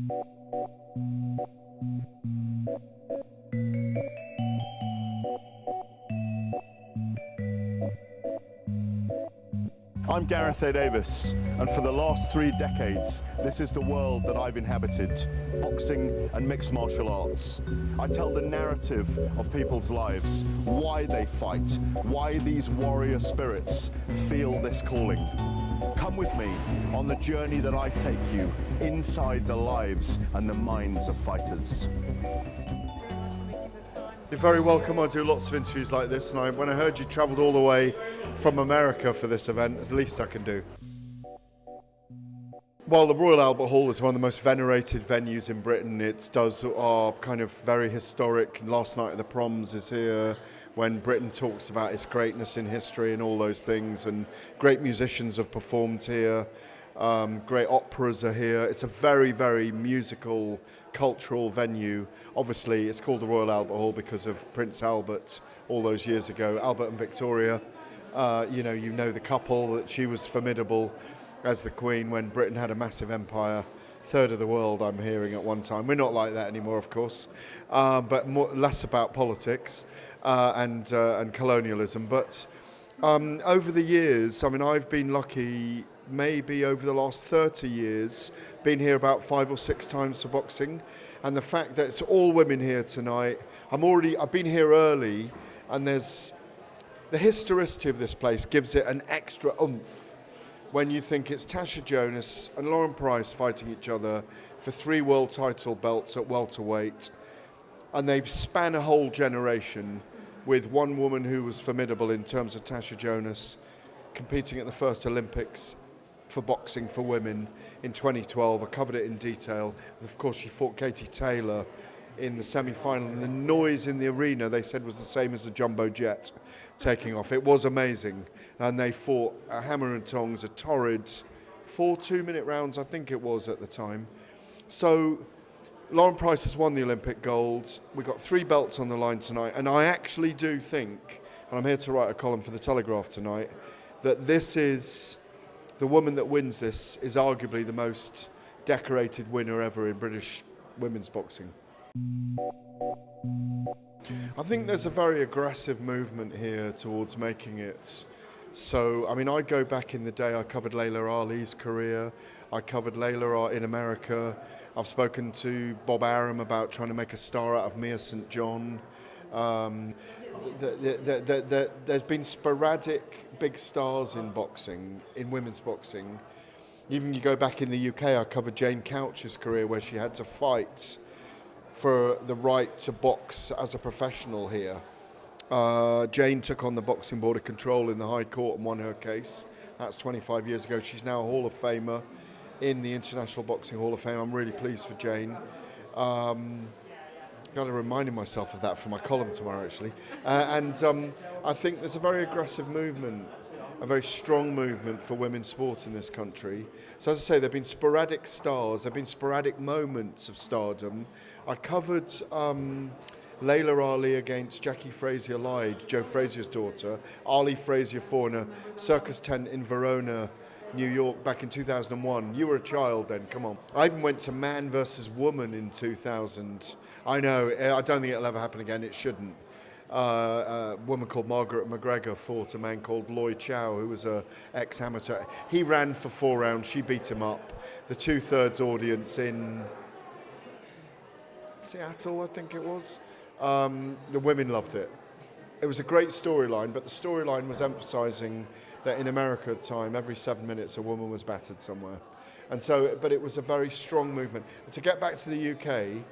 I'm Gareth A. Davies, and for the last 3 decades, this is the world that I've inhabited, boxing and mixed martial arts. I tell the narrative of people's lives, why they fight, why these warrior spirits feel this calling. Come with me on the journey that I take you inside the lives and the minds of fighters. You're very welcome. I do lots of interviews like this, and when I heard you travelled all the way from America for this event, it's the least I can do. Well, the Royal Albert Hall is one of the most venerated venues in Britain. It does our kind of very historic, last night of the proms is here, when Britain talks about its greatness in history and all those things, and great musicians have performed here. Great operas are here. It's a very, very musical, cultural venue. Obviously, it's called the Royal Albert Hall because of Prince Albert all those years ago. Albert and Victoria, you know the couple, that she was formidable as the Queen when Britain had a massive empire. Third of the world, I'm hearing at one time. We're not like that anymore, of course, but less about politics and colonialism. But over the years, I mean, I've been lucky. Maybe over the last 30 years, been here about 5 or 6 times for boxing, and the fact that it's all women here tonight, I've been here early, and there's the historicity of this place gives it an extra oomph when you think it's Natasha Jonas and Lauren Price fighting each other for 3 world title belts at welterweight, and they span a whole generation with one woman who was formidable in terms of Natasha Jonas competing at the first Olympics for boxing for women in 2012. I covered it in detail. Of course, she fought Katie Taylor in the semi-final, and the noise in the arena, they said, was the same as a jumbo jet taking off. It was amazing. And they fought a hammer and tongs, a torrid 4 2-minute rounds, I think it was at the time. So Lauren Price has won the Olympic gold. We've got 3 belts on the line tonight, and I actually do think, and I'm here to write a column for the Telegraph tonight, that this is the woman that wins this is arguably the most decorated winner ever in British women's boxing. I think there's a very aggressive movement here towards making it. So, I mean, I go back in the day, I covered Layla Ali's career, I covered Layla in America, I've spoken to Bob Arum about trying to make a star out of Mia St. John. There's been sporadic big stars in boxing, in women's boxing. Even you go back in the UK, I covered Jane Couch's career where she had to fight for the right to box as a professional here. Jane took on the Boxing Board of Control in the High Court and won her case. That's 25 years ago. She's now a Hall of Famer in the International Boxing Hall of Fame. I'm really pleased for Jane. Got to remind myself of that for my column tomorrow, actually. I think there's a very aggressive movement, a very strong movement for women's sport in this country. So as I say, there have been sporadic stars, there have been sporadic moments of stardom. I covered Layla Ali against Jackie Frazier-Lyde, Joe Frazier's daughter. Ali Frazier fought in a circus tent in Verona, New York, back in 2001. You were a child then, come on. I even went to Man versus Woman in 2000. I know, I don't think it'll ever happen again, it shouldn't. A woman called Margaret McGregor fought a man called Lloyd Chow, who was an ex-amateur. He ran for 4 rounds, she beat him up. The 2/3 audience in Seattle, I think it was. The women loved it. It was a great storyline, but the storyline was emphasising that in America at the time, every 7 minutes a woman was battered somewhere. And so, but it was a very strong movement. And to get back to the UK,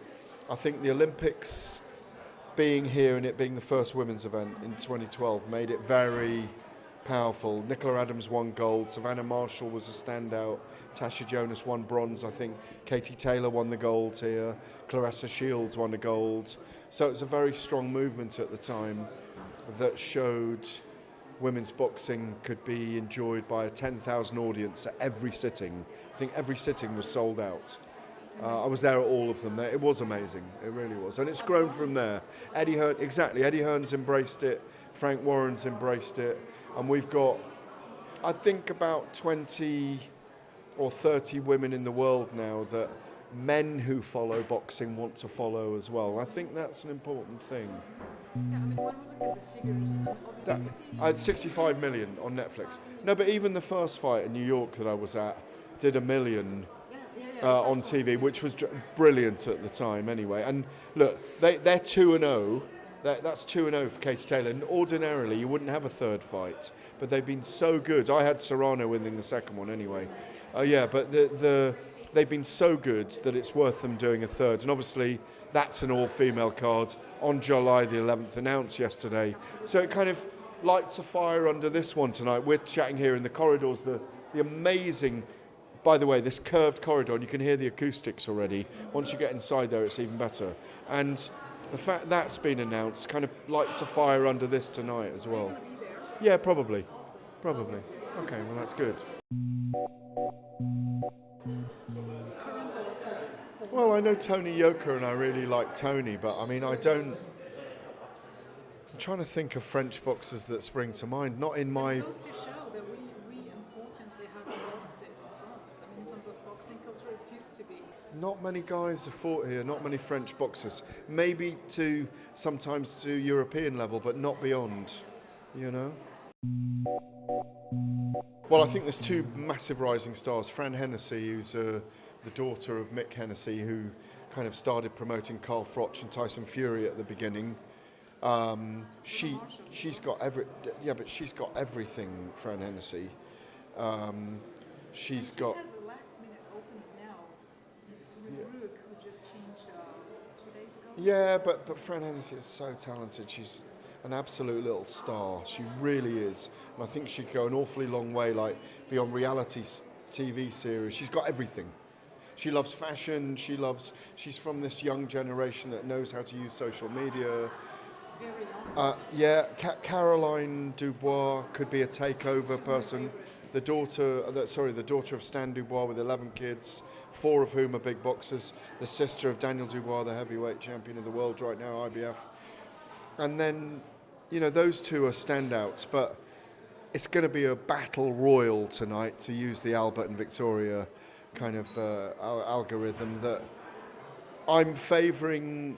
I think the Olympics being here and it being the first women's event in 2012 made it very powerful. Nicola Adams won gold, Savannah Marshall was a standout, Natasha Jonas won bronze, I think Katie Taylor won the gold here, Claressa Shields won the gold. So it was a very strong movement at the time that showed women's boxing could be enjoyed by a 10,000 audience at every sitting. I think every sitting was sold out. I was there at all of them. It was amazing. It really was. And it's grown from there. Eddie Hearn's embraced it. Frank Warren's embraced it. And we've got, I think, about 20 or 30 women in the world now that men who follow boxing want to follow as well. I think that's an important thing. Yeah, I mean, when we look at the figures, I had 65 million on Netflix. No, but even the first fight in New York that I was at did 1 million on TV, which was brilliant at the time anyway. And look, they're 2-0. That's 2-0 for Katie Taylor. And ordinarily, you wouldn't have a third fight, but they've been so good. I had Serrano winning the second one anyway. But they've been so good that it's worth them doing a third. And obviously, that's an all-female card on July the 11th, announced yesterday. So it kind of lights a fire under this one tonight. We're chatting here in the corridors, the amazing, by the way, this curved corridor, and you can hear the acoustics already. Once you get inside there, it's even better. And the fact that's been announced kind of lights a fire under this tonight as well. Yeah, probably. Probably. Okay, well, that's good. Well, I know Tony Yoka, and I really like Tony, but I mean, I'm trying to think of French boxers that spring to mind. Not in my. It goes to show that we unfortunately have lost it in France. I mean, in terms of boxing culture, it used to be. Not many guys have fought here. Not many French boxers. Maybe sometimes to European level, but not beyond. You know. Well, I think there's two massive rising stars. Fran Hennessy, who's the daughter of Mick Hennessy, who kind of started promoting Carl Froch and Tyson Fury at the beginning. She's got she's got everything, Fran Hennessy. She has a last-minute opening now with Rook, who just changed 2 days ago. Yeah, but Fran Hennessy is so talented. She's an absolute little star. She really is. And I think she could go an awfully long way, like be on reality TV series. She's got everything. She loves fashion. She's from this young generation that knows how to use social media. Caroline Dubois could be a takeover person. The daughter of Stan Dubois with 11 kids, 4 of whom are big boxers. The sister of Daniel Dubois, the heavyweight champion of the world right now, IBF. And then, those two are standouts, but it's going to be a battle royal tonight, to use the Albert and Victoria kind of algorithm, that I'm favouring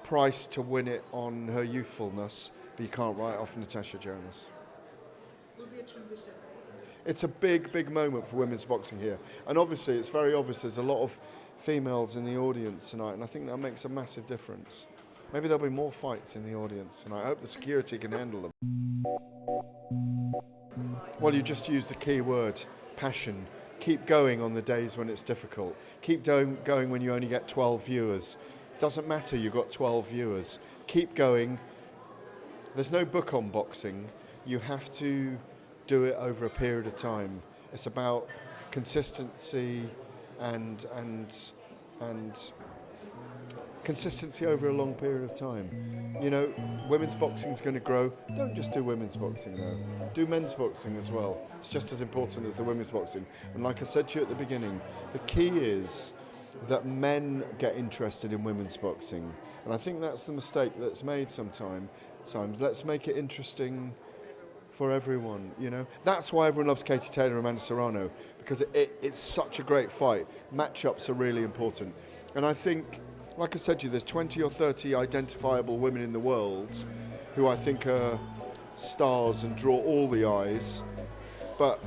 Price to win it on her youthfulness, but you can't write off Natasha Jonas. Will be a transition. It's a big moment for women's boxing here, and obviously it's very obvious there's a lot of females in the audience tonight, and I think that makes a massive difference. Maybe there'll be more fights in the audience tonight. I hope the security can handle them. Well, you just used the key word, passion. Keep going on the days when it's difficult. Keep going when you only get 12 viewers. Doesn't matter, you've got 12 viewers. Keep going. There's no book on boxing. You have to do it over a period of time. It's about consistency and consistency over a long period of time. Women's boxing's going to grow. Don't just do women's boxing though. Do men's boxing as well. It's just as important as the women's boxing. And like I said to you at the beginning, the key is that men get interested in women's boxing. And I think that's the mistake that's made sometimes. Let's make it interesting for everyone, That's why everyone loves Katie Taylor and Amanda Serrano, because it's such a great fight. Matchups are really important. And I think, like I said to you, there's 20 or 30 identifiable women in the world who I think are stars and draw all the eyes. But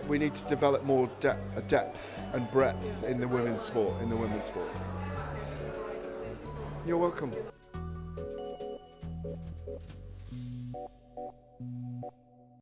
we need to develop more depth and breadth in the women's sport. You're welcome.